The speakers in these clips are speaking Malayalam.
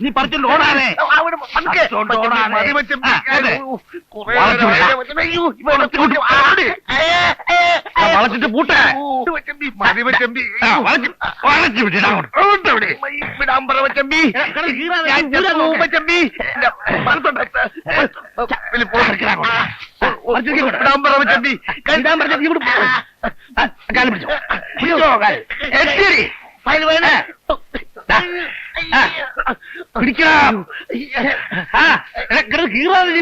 നീ പറിച്ചോണ്ട് ഓടാനേ വളച്ചിട്ട് പൂട്ടേ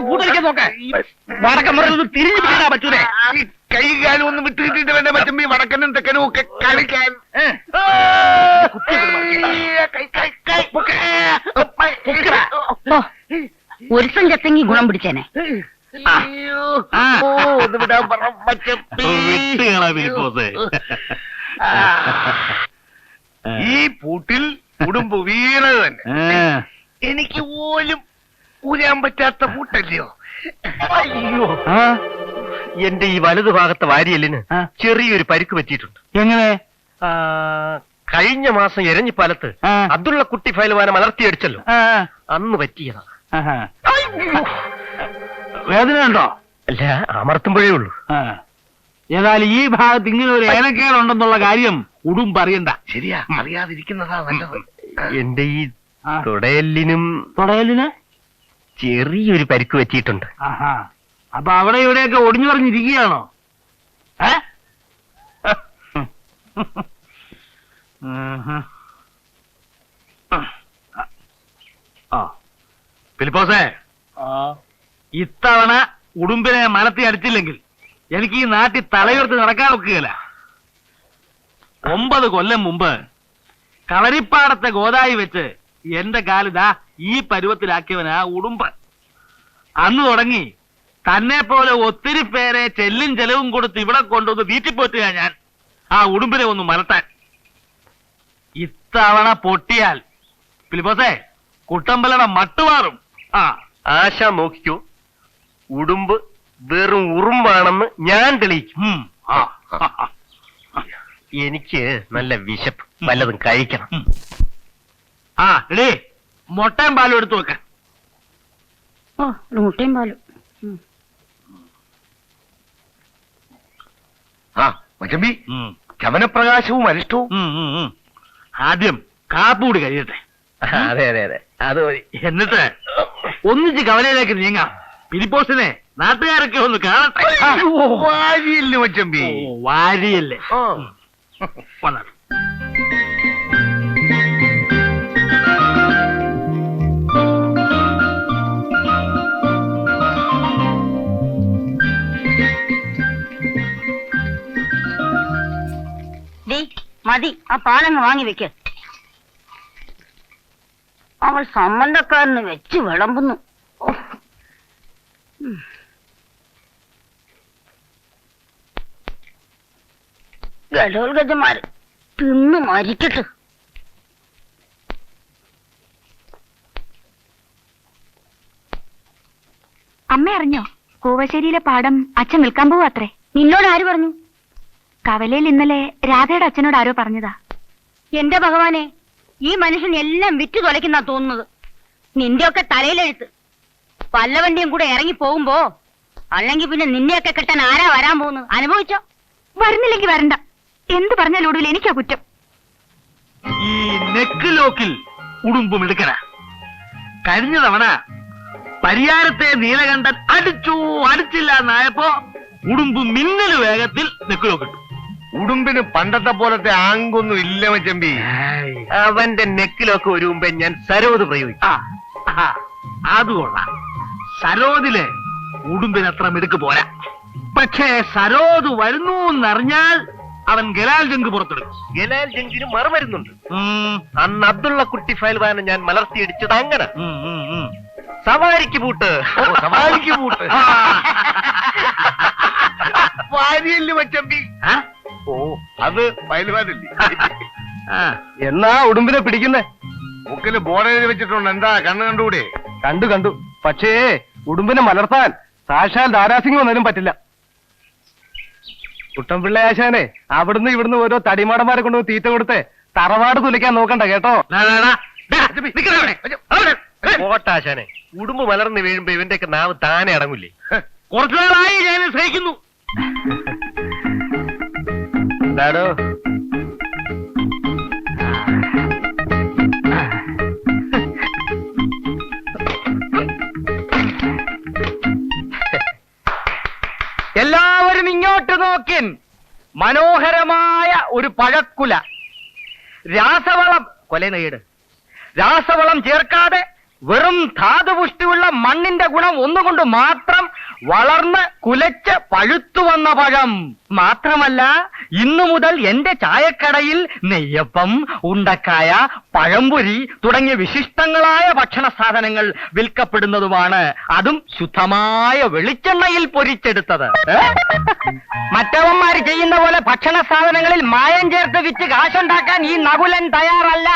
പൂട്ടടിക്കാൻ നോക്ക വടക്കം പറഞ്ഞത് തിരിഞ്ഞു പിടിക്കാ പറ്റൂലേ കൈ കാലും ഒന്നും വിട്ടു കിട്ടിയിട്ട് വേണ്ട മച്ചമ്പി വടക്കനും തെക്കനും ഒക്കെ കളിക്കാൻ ഒരുത്തം ചത്തെങ്കി ഗുണം പിടിച്ചേനെ ഈ പൂട്ടിൽ ഉടുമ്പ് വീണത് തന്നെ എനിക്ക് പോലും ഊരാൻ പറ്റാത്ത പൂട്ടല്ലയോ. അയ്യോ, എന്റെ ഈ വലതു ഭാഗത്തെ വാരിയല്ലിന് ചെറിയൊരു പരിക്ക് പറ്റിയിട്ടുണ്ട്. എങ്ങനെ? കഴിഞ്ഞ മാസം എരഞ്ഞിപ്പാലത്ത് അബ്ദുള്ള കുട്ടി ഫയൽവാനം അലർത്തിയടിച്ചല്ലോ, അന്ന് പറ്റിയതാ. വേദന ഉണ്ടോ? അല്ല, അമർത്തുമ്പോഴേ ഉള്ളൂ. ഏതായാലും ഈ ഭാഗത്ത് ഇങ്ങനെ ഒരു ഏനക്കേടുണ്ടെന്നുള്ള കാര്യം ഉടുമ്പ് അറിയണ്ട. ശരിയാ, അറിയാതിരിക്കുന്നതാ നല്ലത്. എന്റെ ഈ തുടയലിനും ചെറിയൊരു പരിക്ക് പറ്റിയിട്ടുണ്ട്. അപ്പൊ അവിടെ ഇവിടെയൊക്കെ ഒടിഞ്ഞു പറഞ്ഞിരിക്കുകയാണോ? ഫിലിപ്പോസേ, ഇത്തവണ ഉടുമ്പിനെ മലത്തി അടിച്ചില്ലെങ്കിൽ എനിക്ക് ഈ നാട്ടിൽ തലയുയർത്തി നടക്കാൻ ഒക്കുകയില്ല. 9 കൊല്ലം മുമ്പ് കളരിപ്പാടത്തെ ഗോദായി വെച്ച് എന്റെ കാലിതാ ഈ പരുവത്തിലാക്കിയവനാ ഉടുമ്പ്. അന്ന് തുടങ്ങി തന്നെ പോലെ ഒത്തിരി പേരെ ചെല്ലും ചെലവും കൊടുത്ത് ഇവിടെ കൊണ്ടുവന്ന് വീട്ടിപ്പോറ്റുക ഞാൻ ആ ഉടുമ്പിനെ ഒന്ന് മലത്താൻ. ഇത്തവണ പൊട്ടിയാൽ ഫിലിപ്പോസേ കുട്ടമ്പലയുടെ മട്ടുമാറും. ആശ നോക്കിക്കോ, ഉടുമ്പ് വെറും ഉറുമ്പാണെന്ന് ഞാൻ തെളിയിക്കും. എനിക്ക് നല്ല വിശപ്പ്, വല്ലതും കഴിക്കണം. എടേ, മുട്ടയും പാലും എടുത്തു വെക്ക. മുട്ടയും പാലും. മച്ചമ്പി, ചവനപ്രകാശവും അരിഷ്ടവും. ആദ്യം കാപ്പൂടി കഴിയട്ടെ. അതെ അതെ അതെ, അത് മതി. എന്നിട്ട് ഒന്നിച്ച് കവലയിലേക്ക് നീങ്ങാം. ഫിലിപ്പോസിനെ നാട്ടുകാരൊക്കെ ഒന്ന് കാണട്ടെ. വാരിയല്ലേ മച്ചമ്പി? വാരിയല്ലേ? വന്നാ മതി, ആ പാലങ്ങ് വാങ്ങി വെക്ക്. അവൾ സംബന്ധക്കാരന് വെച്ച് വിളമ്പുന്നു. ഗഡോൽഗജമാര് തിന്നു മരിക്കട്ടെ. അമ്മ അറിഞ്ഞോ? കൂവശ്ശേരിയിലെ പാടം അച്ഛൻ വിൽക്കാൻ പോവാത്രേ. നിന്നോട് ആര് പറഞ്ഞു? കവലയിൽ ഇന്നലെ രാധയുടെ അച്ഛനോട് ആരോ പറഞ്ഞതാ. എന്റെ ഭഗവാനെ, ഈ മനുഷ്യൻ എല്ലാം വിറ്റു തുലയ്ക്കുന്ന തോന്നുന്നത്. നിന്റെയൊക്കെ തലയിലെഴുത്ത്. പല്ലവണ്ടിയും കൂടെ ഇറങ്ങി പോകുമ്പോ അല്ലെങ്കിൽ പിന്നെ നിന്നെയൊക്കെ കെട്ടാൻ ആരാ വരാൻ പോകുന്നത്? അനുഭവിച്ചോ? വരുന്നില്ലെങ്കിൽ വരണ്ട. എന്ത് പറഞ്ഞാലും ഒടുവിൽ എനിക്കാ കുറ്റം. ഈ നെക്ക് ലോക്കിൽ ഉടുമ്പും എടുക്കണ. കഴിഞ്ഞ തവണ പരിയാരത്തെ നീലകണ്ഠൻ അടിച്ചില്ല എന്നായപ്പോ ഉടുമ്പ് മിന്നല് വേഗത്തിൽ നെക്ക് ലോക്കിട്ടു. ഉടുമ്പിന് പണ്ടത്തെ പോലത്തെ ആങ്കൊന്നും ഇല്ല മച്ചമ്പി. അവന്റെ നെക്കിലൊക്കെ ഒരു മുമ്പേ ഞാൻ സരോദ് പ്രയോഗിക്കും. അത് കൊള്ളാം. സരോദിലെ ഉടുമ്പിനത്ര മിടുക്ക് പോരാ. പക്ഷേ സരോദ് വരുന്നു എന്നറിഞ്ഞാൽ അവൻ ഗലാൽ ജങ്ക് പുറത്തെടുക്കും. ഗലാൽ ജങ്കിന് മറുമരുന്നുണ്ട്. അന്ന് അബ്ദുള്ള കുട്ടി ഫയൽവാനം ഞാൻ മലർത്തിയടിച്ചത് അങ്ങനെ. സവാരിക്ക് പൂട്ട്, സവാരിക്ക് പൂട്ട്. വാരിയല്ലേ മച്ചമ്പി? ഓ, അത് ഫയൽവാനല്ലേ? എന്നാ ഉടുമ്പിനെ പിടിക്കുന്നേ? മുക്കില് ബോർഡ് വെച്ചിട്ടുണ്ട്. എന്താ കണ്ണു കണ്ടുകൂടെ? കണ്ടു. പക്ഷേ ഉടുമ്പിനെ മലർത്താൻ സാക്ഷാൽ ദാരാസിംഗ് വന്നാലും പറ്റില്ല. കുട്ടൻപിള്ള ആശാനെ അവിടുന്ന് ഇവിടുന്ന് ഓരോ തടിമാടന്മാരെ കൊണ്ട് തീറ്റ കൊടുത്ത് തറവാട് തുലയ്ക്കാൻ നോക്കണ്ട കേട്ടോ. ഓട്ടാശാനെ ഉടുമ്പ് മലർന്ന് വീഴുമ്പോ ഇവന്റെയൊക്കെ നാവ് താനെ അടങ്ങൂലേ? കുറച്ചു നാളായി ഞാൻ സഹിക്കുന്നു. എന്താടോ എല്ലാവരും ഇങ്ങോട്ട് നോക്കിൻ. മനോഹരമായ ഒരു പഴക്കുല. രാസവളം രാസവളം ചേർക്കാതെ വെറും ധാതുപുഷ്ടിയുള്ള മണ്ണിന്റെ ഗുണം ഒന്നുകൊണ്ട് മാത്രം വളർന്ന് കുലച്ച് പഴുത്തു വന്ന പഴം. മാത്രമല്ല, ഇന്നു മുതൽ എന്റെ ചായക്കടയിൽ നെയ്യപ്പം, ഉണ്ടക്കായ, പഴംപൊരി തുടങ്ങിയ വിശിഷ്ടങ്ങളായ ഭക്ഷണ സാധനങ്ങൾ വിൽക്കപ്പെടുന്നതുമാണ്. അതും ശുദ്ധമായ വെളിച്ചെണ്ണയിൽ പൊരിച്ചെടുത്തത്. മറ്റവന്മാര് ചെയ്യുന്ന പോലെ ഭക്ഷണ സാധനങ്ങളിൽ മായം ചേർത്ത് വിറ്റ് കാശുണ്ടാക്കാൻ ഈ നകുലൻ തയ്യാറല്ല.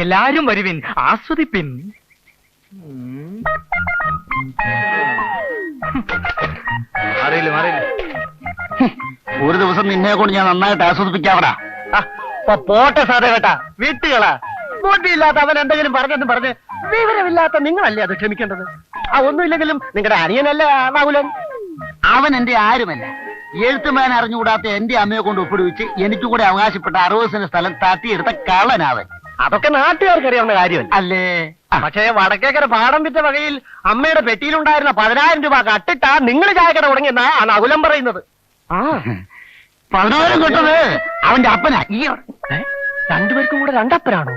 എല്ലാരും വരുവിൻ, ആസ്വദിപ്പിൻ. ഒരു ദിവസം നിന്നെ കൊണ്ട് ഞാൻ നന്നായിട്ട് ആസ്വദിപ്പിക്കാവടാ. പോട്ടെ സാറേ കേട്ടാ, വീട്ടുകളാ ബോട്ടിയില്ലാത്ത അവൻ എന്തെങ്കിലും പറഞ്ഞെന്ന് പറഞ്ഞ് വിവരമില്ലാത്ത നിങ്ങളല്ലേ അത് ക്ഷമിക്കേണ്ടത്. ഒന്നുമില്ലെങ്കിലും നിങ്ങളുടെ അനിയനല്ലേ നകുലൻ. അവൻ എന്റെ ആരുമല്ല. എഴുത്തുമാൻ അറിഞ്ഞുകൂടാത്ത എന്റെ അമ്മയെ കൊണ്ട് ഒപ്പിടുവിച്ച് എനിക്ക് കൂടെ അവകാശപ്പെട്ട 60 സെന്റ് സ്ഥലം തട്ടിയെടുത്ത കള്ളനാവൻ. അതൊക്കെ നാട്ടുകാർക്ക് അറിയാവുന്ന കാര്യമല്ല അല്ലേ? പക്ഷേ വടക്കേക്കര പാടം വിറ്റ വകയിൽ അമ്മയുടെ പെട്ടിയിലുണ്ടായിരുന്ന 10,000 രൂപ കട്ടിട്ടാ നിങ്ങൾ ചായക്കട തുടങ്ങിയെന്നാ ആ നകുലം പറയുന്നത്. 10,000 കിട്ടത് അവന്റെ അപ്പനാ. രണ്ടുപേർക്കും കൂടെ രണ്ടപ്പനാണോ?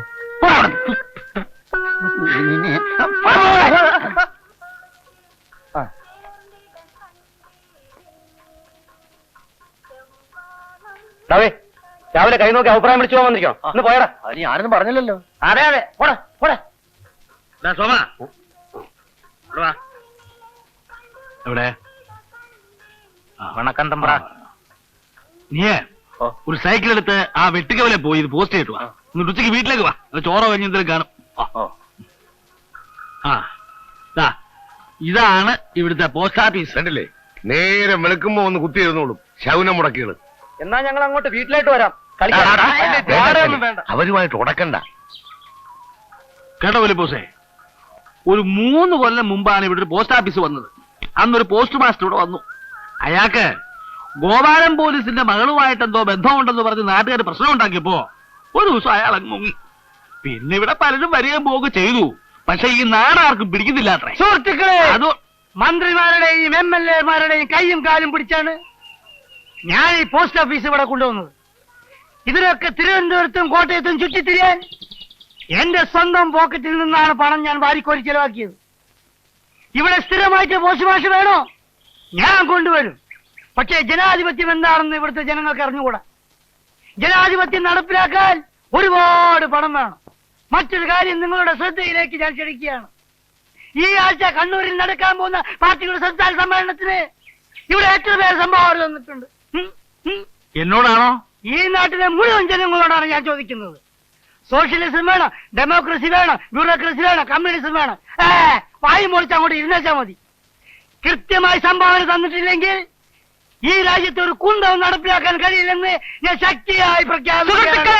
രാവിലെ കൈ നോക്കി അഭിപ്രായം വിളിച്ചു പോകാൻ വന്നിരിക്കോ? ഒന്ന് പോയടാ. അതിന് ഞാനൊന്നും പറഞ്ഞില്ലല്ലോ. അതെ അതെ, പോടാ പോടാ. സോമ എവിടെ? വണക്കം തമ്പ്ര. നീയേ ഒരു സൈക്കിൾ എടുത്ത് ആ വെട്ടിക്കവലെ പോയി ഇത് പോസ്റ്റ് ചെയ്തിട്ട് വാ. എന്നിട്ട് ഉച്ചയ്ക്ക് വീട്ടിലേക്ക് വാ. ചോറോ കഴിഞ്ഞ് എന്തെങ്കിലും കാണും. ഇതാണ് ഇവിടുത്തെ പോസ്റ്റ് ഓഫീസ്. കണ്ടില്ലേ, നേരെ വെളുക്കുമ്പോ ഒന്ന് കുത്തിയിരുന്നോളും ശൗനം മുടക്കികള്. എന്നാ ഞങ്ങൾ അങ്ങോട്ട് വീട്ടിലേക്ക് വരാം. അവരുമായിട്ട് ഉടക്കണ്ട കേട്ടോ വലിപ്പോസേ, ഒരു 3 കൊല്ലം മുമ്പാണ് ഇവിടെ ഒരു പോസ്റ്റ് ഓഫീസ് വന്നത്. അന്നൊരു പോസ്റ്റ് മാസ്റ്റർ ഇവിടെ വന്നു. അയാൾക്ക് ഗോപാലൻ പോലീസിന്റെ മകളുമായിട്ട് എന്തോ ബന്ധമുണ്ടെന്ന് പറഞ്ഞ് നാട്ടുകാർ പ്രശ്നം ഉണ്ടാക്കിയപ്പോ ഒരു ദിവസം അയാൾ അങ്ങ് മുങ്ങി. പിന്നെ ഇവിടെ പലരും വരികയും പോവുകയും ചെയ്തു. പക്ഷെ ഈ നാടാർക്കും പിടിക്കുന്നില്ല. സുഹൃത്തുക്കളെ, അത് മന്ത്രിമാരുടെയും MLA-മാരുടെയും കൈയും കാലും പിടിച്ചാണ് ഞാൻ ഈ പോസ്റ്റ് ഓഫീസ് ഇവിടെ കൊണ്ടുവന്നത്. ഇതിനൊക്കെ തിരുവനന്തപുരത്തും കോട്ടയത്തും ചുറ്റിത്തിരിയാൻ എന്റെ സ്വന്തം പോക്കറ്റിൽ നിന്നാണ് പണം ഞാൻ വാരിക്കോരി ചെലവാക്കിയത്. ഇവിടെ സ്ഥിരമായിട്ട് പോസ്റ്റ് മാഷ് വേണോ? ഞാൻ കൊണ്ടുവരും. പക്ഷേ ജനാധിപത്യം എന്താണെന്ന് ഇവിടുത്തെ ജനങ്ങൾക്ക് അറിഞ്ഞുകൂടാ. ജനാധിപത്യം നടപ്പിലാക്കാൻ ഒരുപാട് പണം വേണം. മറ്റൊരു കാര്യം നിങ്ങളുടെ ശ്രദ്ധയിലേക്ക് ഞാൻ ക്ഷണിക്കുകയാണ്. ഈ ആഴ്ച കണ്ണൂരിൽ നടക്കാൻ പോകുന്ന പാർട്ടിയുടെ സംസ്ഥാന സമ്മേളനത്തിന് ഇവിടെ എത്ര പേർ സംഭാവന തന്നിട്ടുണ്ട്? എന്നോടാണോ? ഈ നാട്ടിലെ മുഴുവൻ ജനങ്ങളോടാണ് ഞാൻ ചോദിക്കുന്നത്. സോഷ്യലിസം വേണം, ഡെമോക്രസി വേണം, ബ്യൂറോക്രസി വേണം, കമ്മ്യൂണിസം വേണം. വായി മുറിച്ച് അങ്ങോട്ട് ഇരുന്നേച്ചാ മതി. കൃത്യമായി സംഭാവന തന്നിട്ടില്ലെങ്കിൽ ഈ രാജ്യത്ത് ഒരു കുന്തവും നടപ്പിലാക്കാൻ കഴിയില്ലെന്ന് ഞാൻ ശക്തിയായി പ്രഖ്യാപിക്കുന്നു.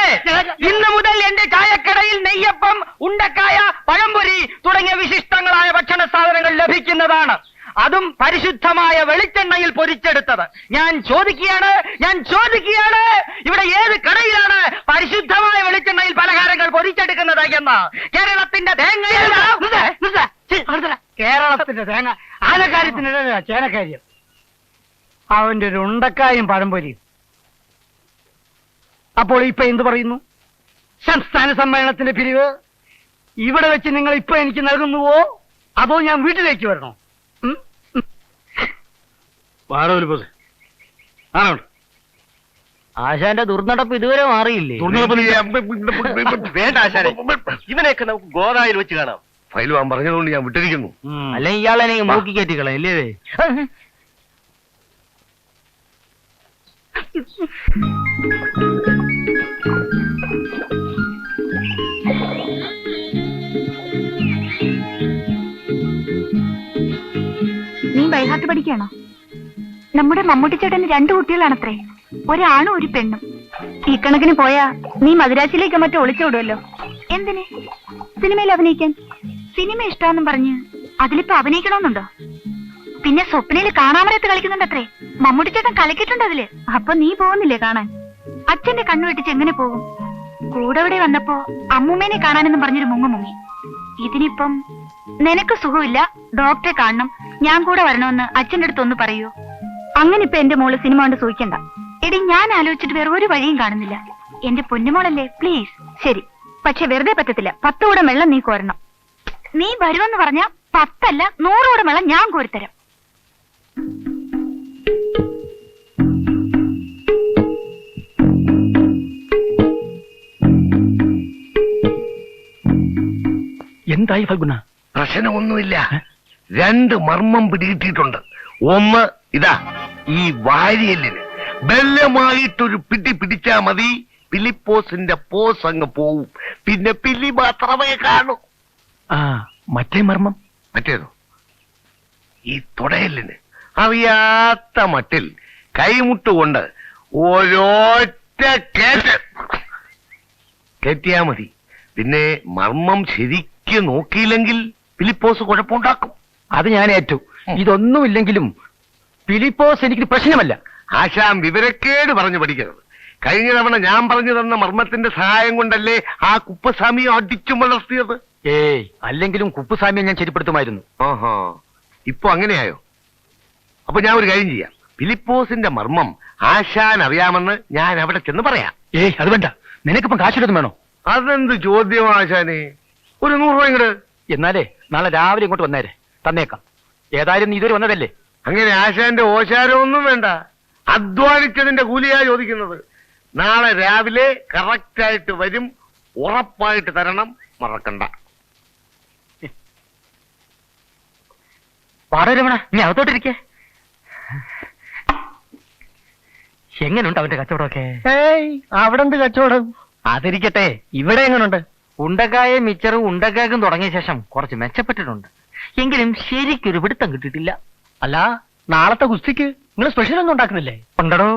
ഇന്ന് മുതൽ എന്റെ ചായക്കടയിൽ നെയ്യപ്പം, ഉണ്ടക്കായ, പഴംപൊരി തുടങ്ങിയ വിശിഷ്ടങ്ങളായ ഭക്ഷണ സാധനങ്ങൾ ലഭിക്കുന്നതാണ്. അതും പരിശുദ്ധമായ വെളിച്ചെണ്ണയിൽ പൊരിച്ചെടുത്തത്. ഞാൻ ചോദിക്കുകയാണ്, ഇവിടെ ഏത് കടയിലാണ് പരിശുദ്ധമായ വെളിച്ചെണ്ണയിൽ പലഹാരങ്ങൾ പൊരിച്ചെടുക്കുന്നത് എന്ന്? കേരളത്തിന്റെ കേരളത്തിന്റെ തേങ്ങ ആനക്കാര്യത്തിനിടയില ചേനക്കാര്യം. അവന്റെ ഒരു ഉണ്ടക്കായും പഴംപൊരിയും. അപ്പോൾ ഇപ്പൊ എന്ത് പറയുന്നു? സംസ്ഥാന സമ്മേളനത്തിന്റെ പിരിവ് ഇവിടെ വെച്ച് നിങ്ങൾ ഇപ്പൊ എനിക്ക് നൽകുന്നുവോ, അതോ ഞാൻ വീട്ടിലേക്ക് വരണോ? ആശാന്റെ ദുർനടപ്പ് ഇതുവരെ മാറിയില്ലേ? വേണ്ട ആശാനെ, ഇവനെയൊക്കെ നമുക്ക് ഗോദായിൽ വെച്ച് കാണാം. ഫയൽ വാൻ പറഞ്ഞതുകൊണ്ട് ഞാൻ വിട്ടിരിക്കുന്നു. അല്ലെങ്കിൽ ഇയാളെ മൂക്കി കയറ്റിക്കളെ അല്ലേ? നീ ബൈഹാർട്ട് പഠിക്കാണോ? നമ്മുടെ മമ്മൂട്ടിച്ചേട്ടന് 2 കുട്ടികളാണത്രേ, ഒരാണും ഒരു പെണ്ണും. ഈ കണക്കിന് പോയാ നീ മദ്രാസിലേക്ക് മറ്റോ ഒളിച്ചോടുമല്ലോ. എന്തിന്? സിനിമയിൽ അഭിനയിക്കാൻ. സിനിമ ഇഷ്ടാന്നും പറഞ്ഞ് അതിലിപ്പോ അഭിനയിക്കണമെന്നുണ്ടോ? പിന്നെ സ്വപ്നയില് കാണാമറയത്ത് കളിക്കുന്നുണ്ടത്രേ. മമ്മൂട്ടിച്ചേട്ടൻ കളിക്കിട്ടുണ്ട് അതില്. അപ്പൊ നീ പോകുന്നില്ലേ കാണാൻ? അച്ഛന്റെ കണ്ണു വെട്ടിച്ച് എങ്ങനെ പോകും? കൂടെ ഇവിടെ വന്നപ്പോ അമ്മൂമ്മേനെ കാണാനെന്നും പറഞ്ഞൊരു മുങ്ങി. ഇതിനിപ്പം നിനക്ക് സുഖമില്ല, ഡോക്ടറെ കാണണം, ഞാൻ കൂടെ വരണമെന്ന് അച്ഛന്റെ അടുത്ത് ഒന്ന് പറയൂ. അങ്ങനെ ഇപ്പൊ എന്റെ മോള് സിനിമ കൊണ്ട് സൂക്ഷിക്കണ്ട. എടി, ഞാൻ ആലോചിച്ചിട്ട് വേറെ ഒരു വഴിയും കാണുന്നില്ല. എന്റെ പൊന്നുമോളല്ലേ, പ്ലീസ്. ശരി, പക്ഷെ വെറുതെ പറ്റത്തില്ല. 10 കൂടെ വെള്ളം നീ കോരണം. നീ വരുമെന്ന് പറഞ്ഞാ 10 അല്ല 100 കൂടെ വെള്ളം ഞാൻ കോരിത്തരാം. എന്തായി ഫൽഗുണ? പ്രശ്നമൊന്നുമില്ല. 2 മർമ്മം പിടികിട്ടിയിട്ടുണ്ട്. ഒന്ന് ഇതാ, ഈ വാരിയല്ലിന് ബലമായിട്ടൊരു പിടി പിടിച്ചാ മതി, ഫിലിപ്പോസിന്റെ പോസ് അങ്ങ് പോവും. പിന്നെ പില്ലി മാത്രമേ കാണൂ. മറ്റേ മർമ്മം? മറ്റേതോ? ഈ തുടയല്ലിന് അറിയാത്ത മട്ടിൽ കൈമുട്ടുകൊണ്ട് ഒരൊറ്റ കയറ്റിയാ മതി. പിന്നെ മർമ്മം ശരിക്ക് നോക്കിയില്ലെങ്കിൽ ഫിലിപ്പോസ് കുഴപ്പമുണ്ടാക്കും. അത് ഞാൻ ഏറ്റു. ഇതൊന്നുമില്ലെങ്കിലും ഫിലിപ്പോസ് എനിക്ക് പ്രശ്നമല്ല. ആശാൻ വിവരക്കേട് പറഞ്ഞു പഠിക്കരുത്. കഴിഞ്ഞ തവണ ഞാൻ പറഞ്ഞു തന്ന മർമ്മത്തിന്റെ സഹായം കൊണ്ടല്ലേ ആ കുപ്പസ്വാമിയെ അടിച്ചു വളർത്തിയത്. ഏയ്, അല്ലെങ്കിലും കുപ്പുസ്വാമിയെ ഞാൻ ശരിപ്പെടുത്തുമായിരുന്നു. ഓഹോ, ഇപ്പൊ അങ്ങനെയായോ? അപ്പൊ ഞാൻ ഒരു കാര്യം ചെയ്യാം. ഫിലിപ്പോസിന്റെ മർമ്മം ആശാൻ അറിയാമെന്ന് ഞാൻ അവിടെ ചെന്ന് പറയാം. ഏയ്, അത് വേണ്ട. നിനക്കിപ്പം കാശെടുത്തും വേണോ? അതെന്ത് ചോദ്യം ആശാനെ? ഒരു 100 രൂപ ഇങ്ങട്. എന്നാലേ നാളെ രാവിലെ ഇങ്ങോട്ട് വന്നേരെ, തന്നേക്കാം. ഏതായാലും നീ ഇതുവരെ വന്നതല്ലേ. അങ്ങനെ ആശാന്റെ ഓശാരമൊന്നും വേണ്ട. അധ്വാനിച്ചതിന്റെ കൂലിയാ ചോദിക്കുന്നത്. നാളെ രാവിലെ കറക്റ്റായിട്ട് വരും. ഉറപ്പായിട്ട് തരണം, മറക്കണ്ട. പാടരമണ, നീ അകത്തോട്ടിരിക്കേ. എങ്ങനെയുണ്ട് അവന്റെ കച്ചവടമൊക്കെ? അവിടെ എന്ത് കച്ചവടം? അതിരിക്കട്ടെ, ഇവിടെ എങ്ങനെയുണ്ട്? ഉണ്ടക്കായും മിച്ചറും ഉണ്ടക്കാക്കും തുടങ്ങിയ ശേഷം കുറച്ച് മെച്ചപ്പെട്ടിട്ടുണ്ട്. എങ്കിലും ശരിക്കൊരു പിടുത്തം കിട്ടിയിട്ടില്ല. അല്ല, നാളത്തെ കുസ്തിക്ക് നിങ്ങൾ സ്പെഷ്യൽ ഒന്നും ഉണ്ടാക്കുന്നില്ലേ? ഉണ്ടടോ,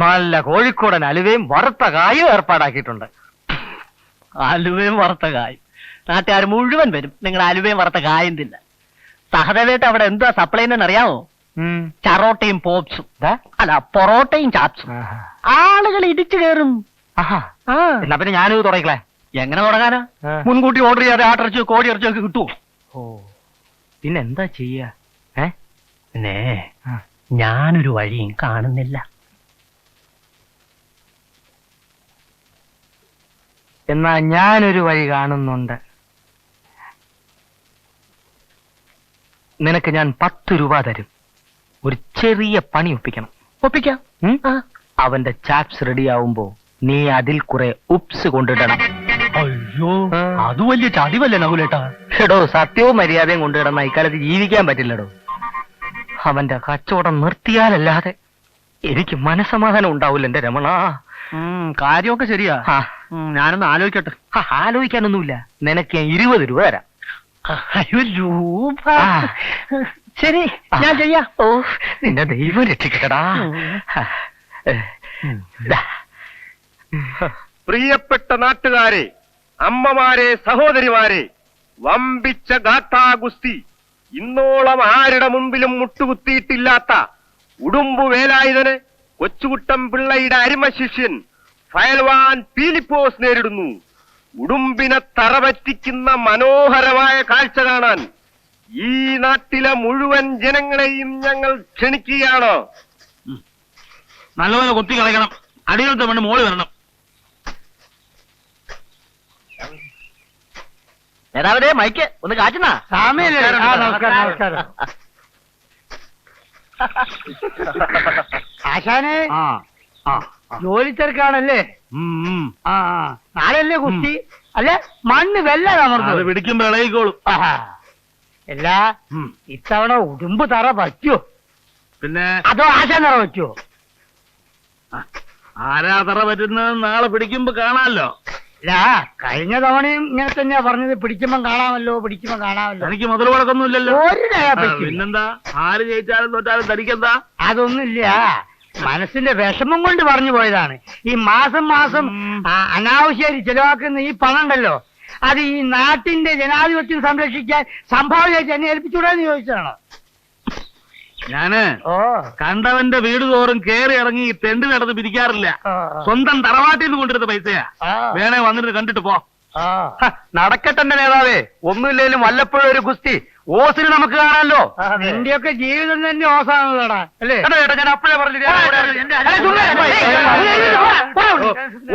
നല്ല കോഴിക്കോടൻ അലുവയും വറുത്ത കായും ഏർപ്പാടാക്കിയിട്ടുണ്ട്. അലുവയും വറുത്ത കായും നാട്ടുകാർ മുഴുവൻ വരും. നിങ്ങൾ അലുവയും വറുത്ത കായും തിന്ന. സഹദേവേട്ട് അവിടെ എന്താ സപ്ലൈ എന്നറിയാമോ? ചറോട്ടയും പോപ്സും, അല്ല പൊറോട്ടയും ചാപ്സും. ആളുകൾ ഇടിച്ചു കയറും. എന്നാ പിന്നെ ഞാനിത് തുടങ്ങിക്കളെ. എങ്ങനെ തുടങ്ങാനാ? മുൻകൂട്ടി ഓർഡർ ചെയ്യാതെ ആട്ടിറച്ചോ കോഴി ഇറച്ചോ ഒക്കെ കിട്ടുമോ? ഓ, പിന്നെന്താ ചെയ്യാ? പിന്നെ ഞാനൊരു വഴിയും കാണുന്നില്ല. എന്നാ ഞാനൊരു വഴി കാണുന്നുണ്ട്. നിനക്ക് ഞാൻ 10 രൂപ തരും. ഒരു ചെറിയ പണി ഒപ്പിക്കണം. ഒപ്പിക്കാം. അവന്റെ ചാപ്സ് റെഡിയാവുമ്പോ നീ അതിൽ കുറെ ഉപ്സ് കൊണ്ടിടണം. അയ്യോ, അത് വലിയ ചതിവല്ലേ നകുലേട്ടാ? എടോ, സത്യവും മര്യാദയും കൊണ്ടിടന്ന ഇക്കാലത്ത് ജീവിക്കാൻ പറ്റില്ലടോ. അവന്റെ കച്ചവടം നിർത്തിയാലല്ലാതെ എനിക്ക് മനസമാധാനം ഉണ്ടാവില്ല എന്റെ രമണ. കാര്യമൊക്കെ ശരിയാ. ഞാനൊന്ന് ആലോചിക്കട്ടെ. ആലോചിക്കാനൊന്നുമില്ല. നിനക്ക് ഞാൻ 20 രൂപ തരാം. രൂപ? ശരി, ഞാൻ ചെയ്യാം. ഓ, നിന്റെ ദൈവം രക്ഷിക്കടാ. പ്രിയപ്പെട്ട നാട്ടുകാരെ, അമ്മമാരെ, സഹോദരിമാരെ, വമ്പിച്ച ഗാഥാ ഗുസ്തി ഇന്നോളം ആരുടെ മുമ്പിലും മുട്ടുകുത്തിയിട്ടില്ലാത്ത ഉടുമ്പു വേലായുധന് കൊച്ചുകുട്ടൻ പിള്ളയുടെ അരിമ ശിഷ്യൻ ഫയൽവാൻ ഫിലിപ്പോസ് നേരിടുന്നു. ഉടുമ്പിനെ തറപറ്റിക്കുന്ന മനോഹരമായ കാഴ്ച കാണാൻ ഈ നാട്ടിലെ മുഴുവൻ ജനങ്ങളെയും ഞങ്ങൾ ക്ഷണിക്കുകയാണ്. നല്ലപോലെ കൊത്തി കളയണം. അടികളത്തെ മണ്ണ് മോളി വരണം. നേതാവേ, മൈക്ക് ഒന്ന് കാച്ചുന്നാ. നമസ്കാരം. ആശാനെ, ജോലി തിരക്കാണല്ലേ? നാളെയല്ലേ കുസ്തി? അല്ലെ, മണ്ണ് വെല്ലമർന്നത് പിടിക്കുമ്പോ ഇളകിക്കോളും. എല്ലാ ഇത്തവണ ഉടുമ്പ് തറ പറ്റുമോ? പിന്നെ അതോ ആശാൻ തറ പറ്റുമോ? ആരാ തറ പറ്റുന്നത് നാളെ പിടിക്കുമ്പോ കാണാമല്ലോ. ഇല്ല, കഴിഞ്ഞ തവണയും ഇങ്ങനെ തന്നെയാ പറഞ്ഞത്, പിടിക്കുമ്പം കാണാമല്ലോ. എനിക്ക് മുതൽ മുടക്കൊന്നുമില്ലല്ലോ. ഒരു നയ പൈസ ഇല്ല. പിന്നെന്താ, ആര് ജയിച്ചാലും തോറ്റാലും തനിക്കെന്താ? അതൊന്നുമില്ല, മനസ്സിന്റെ വിഷമം കൊണ്ട് പറഞ്ഞു പോയതാണ്. ഈ മാസം അനാവശ്യമായി ചെലവാക്കുന്ന ഈ പണം ഉണ്ടല്ലോ, അത് ഈ നാട്ടിന്റെ ജനാധിപത്യം സംരക്ഷിക്കാൻ സംഭാവനയായിട്ട് എന്നെ ഏൽപ്പിച്ചൂടാന്ന് ചോദിച്ചതാണോ? ഞാന് ഓ കണ്ടവന്റെ വീട് തോറും കേറി ഇറങ്ങി തെണ്ടി നടന്ന് പിരിക്കാറില്ല. സ്വന്തം തറവാട്ടിൽ നിന്ന് കൊണ്ടിരുന്ന പൈസയാ. വേണേ വന്നിട്ട് കണ്ടിട്ട് പോ. നടക്കട്ടെ നേതാവേ, ഒന്നുമില്ലേലും വല്ലപ്പോഴും ഒരു ഗുസ്തി ഓസിന് നമുക്ക് കാണാമല്ലോ. നിന്റെയൊക്കെ ജീവിതം തന്നെ ഓസാണല്ലോടാ, അല്ലേ? ഞാൻ അപ്പോഴേ പറഞ്ഞു.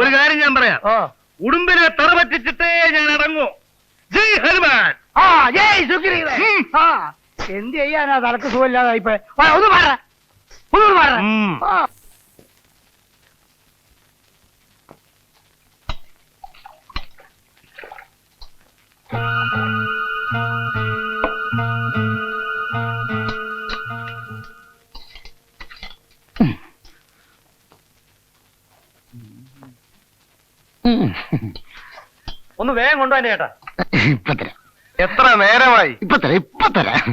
ഒരു കാര്യം ഞാൻ പറയാം, ഉടുമ്പിനെ തറ പറ്റിച്ചിട്ടേ ഞാൻ ഇറങ്ങൂ. ജയ് ഹനുമാൻ. ജയ് സുഗ്രീവൻ. എന്ത് ചെയ്യാനാ, തലക്ക് സുഖമില്ലാതായിപ്പോ. ഒന്ന് മാറ. ഒന്ന് വേഗം കൊണ്ടുപോയി ചേട്ടാ. എത്ര നേരമായി? ഇപ്പൊ തരാം.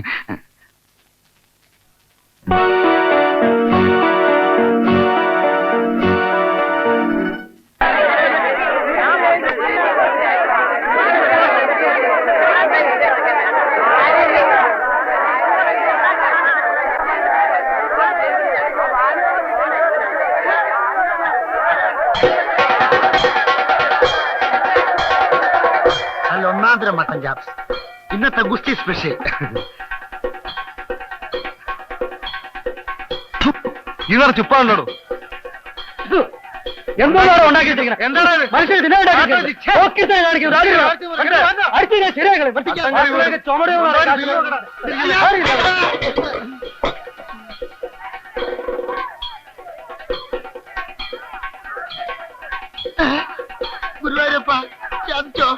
അല്ല, ഒന്നാന്തരം മട്ടൻ ചാപ്സ്, ഇന്നത്തെ ഗുസ്തി സ്പെഷ്യൽ. ഇവർ ചുപ്പാണ്ടോ? എന്താണ് ഉണ്ടാക്കിയിട്ടിരിക്കുന്നത്? എന്താണ് മനുഷ്യർ ഗുരുവായൂരപ്പ ചാച്ചോ.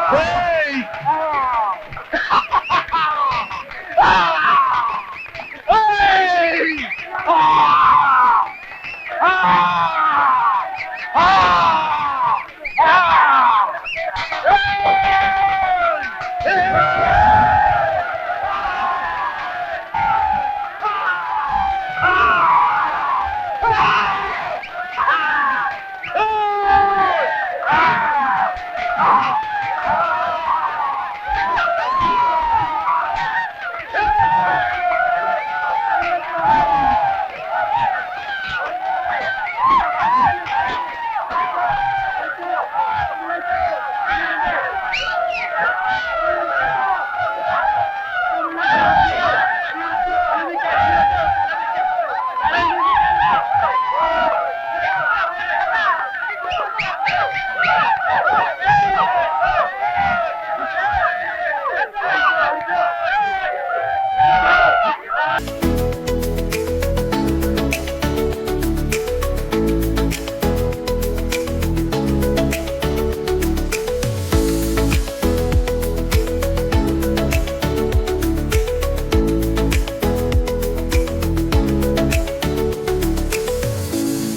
Ah!